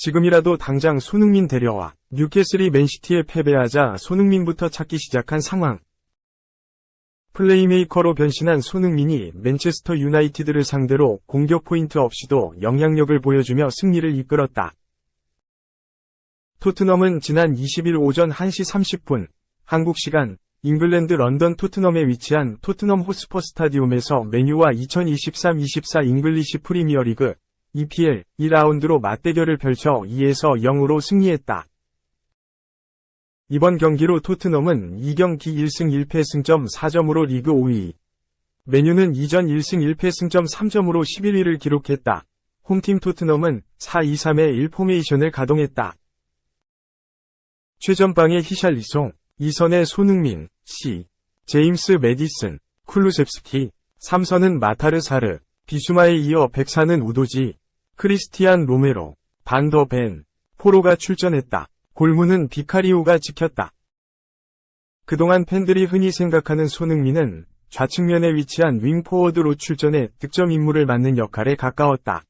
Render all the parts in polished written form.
지금이라도 당장 손흥민 데려와. 뉴캐슬이 맨시티에 패배하자 손흥민부터 찾기 시작한 상황. 플레이메이커로 변신한 손흥민이 맨체스터 유나이티드를 상대로 공격 포인트 없이도 영향력을 보여주며 승리를 이끌었다. 토트넘은 지난 20일 오전 1시 30분 한국 시간 잉글랜드 런던 토트넘에 위치한 토트넘 호스퍼 스타디움에서 맨유와 2023-24 잉글리시 프리미어리그 EPL 2라운드로 맞대결을 펼쳐 2에서 0으로 승리했다. 이번 경기로 토트넘은 2경기 1승 1패 승점 4점으로 리그 5위. 맨유는 이전 1승 1패 승점 3점으로 11위를 기록했다. 홈팀 토트넘은 4-2-3의 1 포메이션을 가동했다. 최전방에 히샬리송, 2선에 손흥민, C, 제임스 매디슨, 쿨루셉스키, 3선은 마타르사르, 비수마에 이어 백사는 우도지, 크리스티안 로메로, 반더 벤, 포로가 출전했다. 골문은 비카리오가 지켰다. 그동안 팬들이 흔히 생각하는 손흥민은 좌측면에 위치한 윙포워드로 출전해 득점 임무를 맡는 역할에 가까웠다.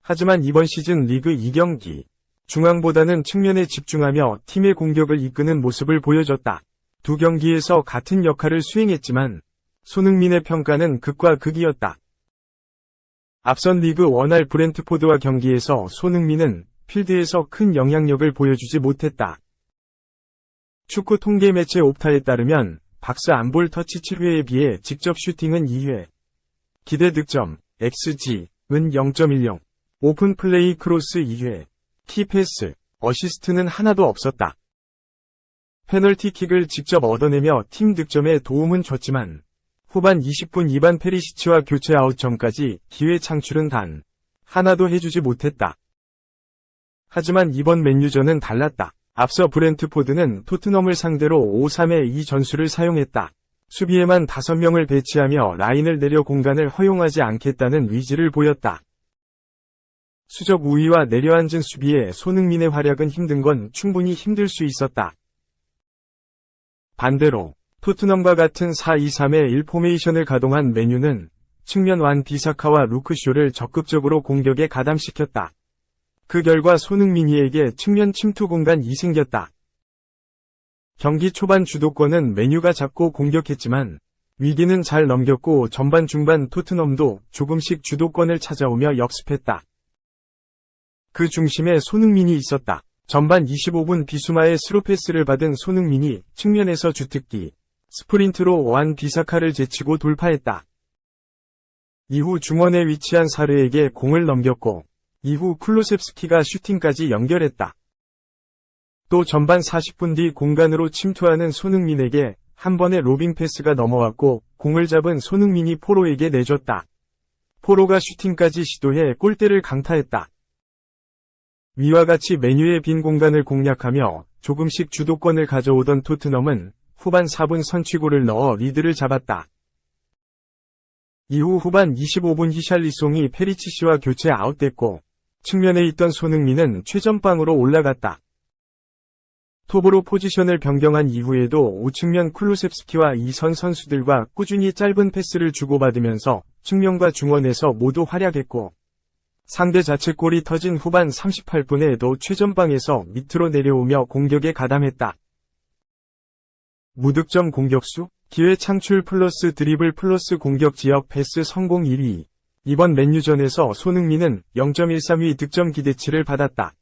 하지만 이번 시즌 리그 2경기, 중앙보다는 측면에 집중하며 팀의 공격을 이끄는 모습을 보여줬다. 두 경기에서 같은 역할을 수행했지만 손흥민의 평가는 극과 극이었다. 앞선 리그 1할 브렌트포드와 경기에서 손흥민은 필드에서 큰 영향력을 보여주지 못했다. 축구 통계 매체 옵타에 따르면 박스 안볼 터치 7회에 비해 직접 슈팅은 2회, 기대 득점, XG은 0.10, 오픈 플레이 크로스 2회, 키패스, 어시스트는 하나도 없었다. 페널티킥을 직접 얻어내며 팀 득점에 도움은 줬지만 후반 20분 이반 페리시치와 교체 아웃 전까지 기회 창출은 단 하나도 해주지 못했다. 하지만 이번 맨유전은 달랐다. 앞서 브렌트포드는 토트넘을 상대로 5-3의 2 전술을 사용했다. 수비에만 5명을 배치하며 라인을 내려 공간을 허용하지 않겠다는 의지를 보였다. 수적 우위와 내려앉은 수비에 손흥민의 활약은 힘든 건 충분히 힘들 수 있었다. 반대로 토트넘과 같은 4-2-3의 1 포메이션을 가동한 맨유는 측면 완 비사카와 루크쇼를 적극적으로 공격에 가담시켰다. 그 결과 손흥민이에게 측면 침투 공간이 생겼다. 경기 초반 주도권은 맨유가 잡고 공격했지만 위기는 잘 넘겼고 전반 중반 토트넘도 조금씩 주도권을 찾아오며 역습했다. 그 중심에 손흥민이 있었다. 전반 25분 비수마의 스루패스를 받은 손흥민이 측면에서 주특기, 스프린트로 완 비사카를 제치고 돌파했다. 이후 중원에 위치한 사르에게 공을 넘겼고 이후 쿨루셉스키가 슈팅까지 연결했다. 또 전반 40분 뒤 공간으로 침투하는 손흥민에게 한 번의 로빙 패스가 넘어왔고 공을 잡은 손흥민이 포로에게 내줬다. 포로가 슈팅까지 시도해 골대를 강타했다. 위와 같이 맨유의 빈 공간을 공략하며 조금씩 주도권을 가져오던 토트넘은 후반 4분 선취골을 넣어 리드를 잡았다. 이후 후반 25분 히샬리송이 페리치시와 교체 아웃됐고 측면에 있던 손흥민은 최전방으로 올라갔다. 톱으로 포지션을 변경한 이후에도 우측면 쿨루셉스키와 2선 선수들과 꾸준히 짧은 패스를 주고받으면서 측면과 중원에서 모두 활약했고 상대 자책골이 터진 후반 38분에도 최전방에서 밑으로 내려오며 공격에 가담했다. 무득점 공격수, 기회 창출 플러스 드리블 플러스 공격 지역 패스 성공 1위. 이번 맨유전에서 손흥민은 0.13위 득점 기대치를 받았다.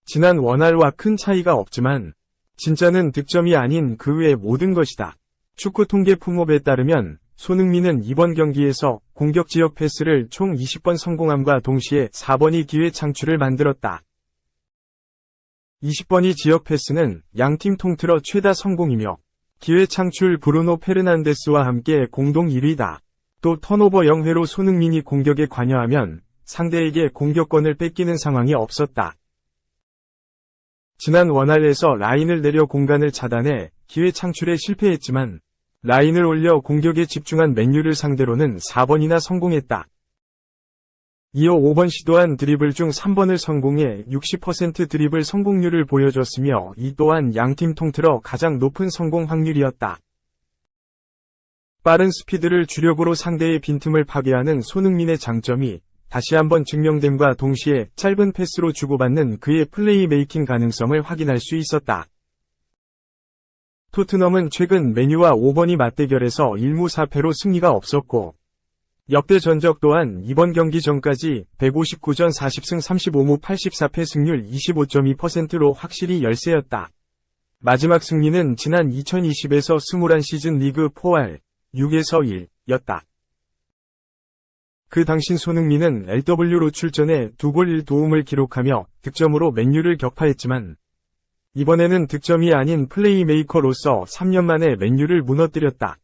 지난 원할과 큰 차이가 없지만 진짜는 득점이 아닌 그 외의 모든 것이다. 축구 통계 품업에 따르면 손흥민은 이번 경기에서 공격 지역 패스를 총 20번 성공함과 동시에 4번이 기회 창출을 만들었다. 20번이 지역 패스는 양팀 통틀어 최다 성공이며 기회 창출 브루노 페르난데스와 함께 공동 1위다. 또 턴오버 0회로 손흥민이 공격에 관여하면 상대에게 공격권을 뺏기는 상황이 없었다. 지난 원할에서 라인을 내려 공간을 차단해 기회 창출에 실패했지만 라인을 올려 공격에 집중한 맨유를 상대로는 4번이나 성공했다. 이어 5번 시도한 드리블 중 3번을 성공해 60% 드리블 성공률을 보여줬으며 이 또한 양팀 통틀어 가장 높은 성공 확률이었다. 빠른 스피드를 주력으로 상대의 빈틈을 파괴하는 손흥민의 장점이 다시 한번 증명됨과 동시에 짧은 패스로 주고받는 그의 플레이메이킹 가능성을 확인할 수 있었다. 토트넘은 최근 맨유와 5번이 맞대결에서 1무 4패로 승리가 없었고 역대 전적 또한 이번 경기 전까지 159전 40승 35무 84패 승률 25.2%로 확실히 열세였다. 마지막 승리는 지난 2020에서 21시즌 리그 4할 6에서 1였다. 그 당시 손흥민은 LW로 출전해 2골 1도움을 기록하며 득점으로 맨유를 격파했지만 이번에는 득점이 아닌 플레이메이커로서 3년 만에 맨유를 무너뜨렸다.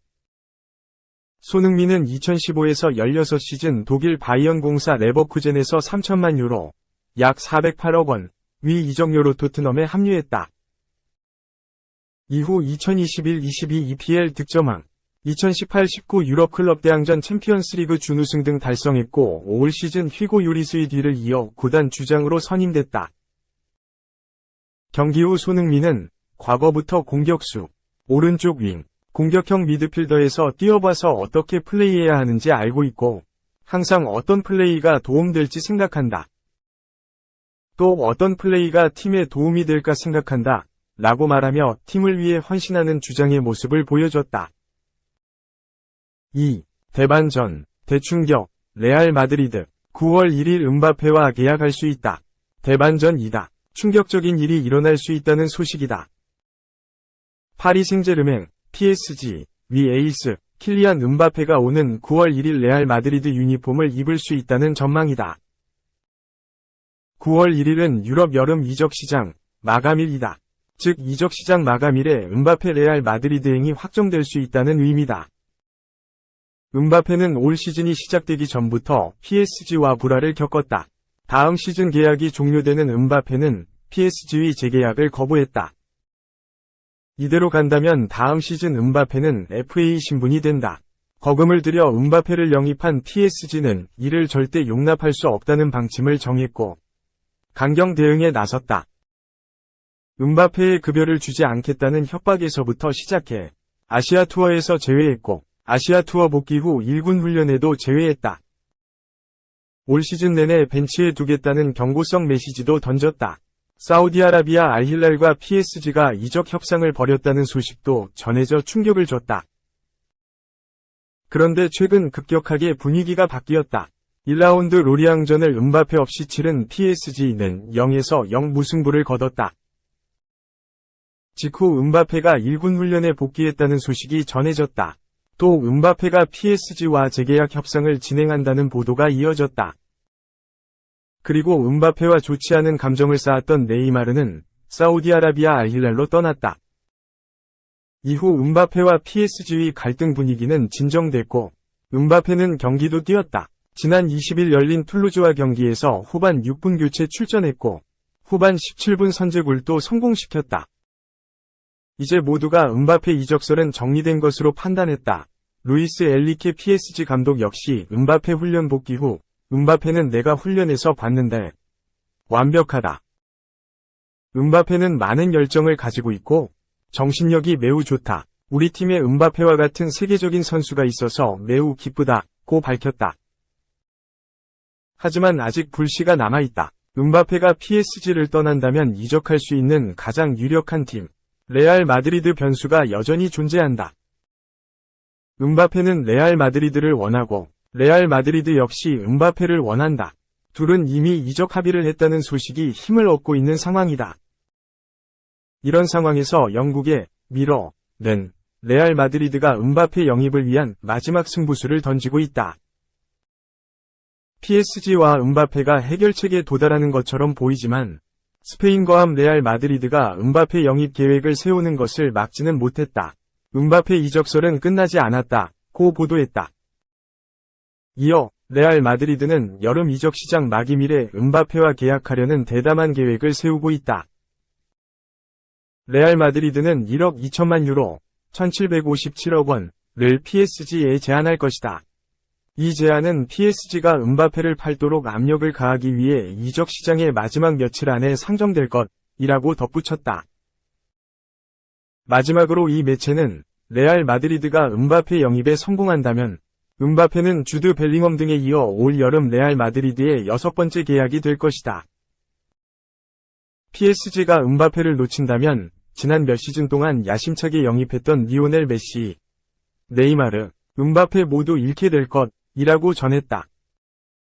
손흥민은 2015에서 16시즌 독일 바이언 공사 레버쿠젠에서 3천만 유로, 약 408억 원, 위 이적료로 토트넘에 합류했다. 이후 2021-22 EPL 득점왕, 2018-19 유럽클럽 대항전 챔피언스리그 준우승 등 달성했고 올 시즌 휘고 요리스의 뒤를 이어 구단 주장으로 선임됐다. 경기 후 손흥민은 과거부터 공격수, 오른쪽 윙, 공격형 미드필더에서 뛰어봐서 어떻게 플레이해야 하는지 알고 있고 항상 어떤 플레이가 도움될지 생각한다. 또 어떤 플레이가 팀에 도움이 될까 생각한다. 라고 말하며 팀을 위해 헌신하는 주장의 모습을 보여줬다. 2. 대반전, 대충격, 레알 마드리드, 9월 1일 음바페와 계약할 수 있다. 대반전이다. 충격적인 일이 일어날 수 있다는 소식이다. 파리 생제르맹, PSG, 위 에이스, 킬리안 음바페가 오는 9월 1일 레알 마드리드 유니폼을 입을 수 있다는 전망이다. 9월 1일은 유럽 여름 이적 시장 마감일이다. 즉 이적 시장 마감일에 음바페 레알 마드리드행이 확정될 수 있다는 의미다. 음바페는 올 시즌이 시작되기 전부터 PSG와 불화를 겪었다. 다음 시즌 계약이 종료되는 음바페는 PSG의 재계약을 거부했다. 이대로 간다면 다음 시즌 음바페는 FA 신분이 된다. 거금을 들여 음바페를 영입한 PSG는 이를 절대 용납할 수 없다는 방침을 정했고 강경 대응에 나섰다. 음바페의 급여를 주지 않겠다는 협박에서부터 시작해 아시아 투어에서 제외했고 아시아 투어 복귀 후 1군 훈련에도 제외했다. 올 시즌 내내 벤치에 두겠다는 경고성 메시지도 던졌다. 사우디아라비아 알힐랄과 PSG가 이적 협상을 벌였다는 소식도 전해져 충격을 줬다. 그런데 최근 급격하게 분위기가 바뀌었다. 1라운드 로리앙전을 음바페 없이 치른 PSG는 0에서 0 무승부를 거뒀다. 직후 음바페가 1군 훈련에 복귀했다는 소식이 전해졌다. 또 음바페가 PSG와 재계약 협상을 진행한다는 보도가 이어졌다. 그리고 음바페와 좋지 않은 감정을 쌓았던 네이마르는 사우디아라비아 알힐랄로 떠났다. 이후 음바페와 PSG의 갈등 분위기는 진정됐고 음바페는 경기도 뛰었다. 지난 20일 열린 툴루즈와 경기에서 후반 6분 교체 출전했고 후반 17분 선제골도 성공시켰다. 이제 모두가 음바페 이적설은 정리된 것으로 판단했다. 루이스 엘리케 PSG 감독 역시 음바페 훈련 복귀 후 음바페는 내가 훈련에서 봤는데 완벽하다. 음바페는 많은 열정을 가지고 있고 정신력이 매우 좋다. 우리 팀에 음바페와 같은 세계적인 선수가 있어서 매우 기쁘다고 밝혔다. 하지만 아직 불씨가 남아있다. 음바페가 PSG를 떠난다면 이적할 수 있는 가장 유력한 팀 레알 마드리드 변수가 여전히 존재한다. 음바페는 레알 마드리드를 원하고 레알 마드리드 역시 음바페를 원한다. 둘은 이미 이적 합의를 했다는 소식이 힘을 얻고 있는 상황이다. 이런 상황에서 영국의 미러는 레알 마드리드가 음바페 영입을 위한 마지막 승부수를 던지고 있다. PSG와 음바페가 해결책에 도달하는 것처럼 보이지만 스페인 거함 레알 마드리드가 음바페 영입 계획을 세우는 것을 막지는 못했다. 음바페 이적설은 끝나지 않았다고 보도했다. 이어 레알 마드리드는 여름 이적 시장 막임일에 음바페와 계약하려는 대담한 계획을 세우고 있다. 레알 마드리드는 1억 2천만 유로, 1757억 원을 PSG에 제안할 것이다. 이 제안은 PSG가 음바페를 팔도록 압력을 가하기 위해 이적 시장의 마지막 며칠 안에 상정될 것이라고 덧붙였다. 마지막으로 이 매체는 레알 마드리드가 음바페 영입에 성공한다면 음바페는 주드 벨링엄 등에 이어 올 여름 레알 마드리드의 6번째 계약이 될 것이다. PSG가 음바페를 놓친다면 지난 몇 시즌 동안 야심차게 영입했던 리오넬 메시, 네이마르, 음바페 모두 잃게 될 것이라고 전했다.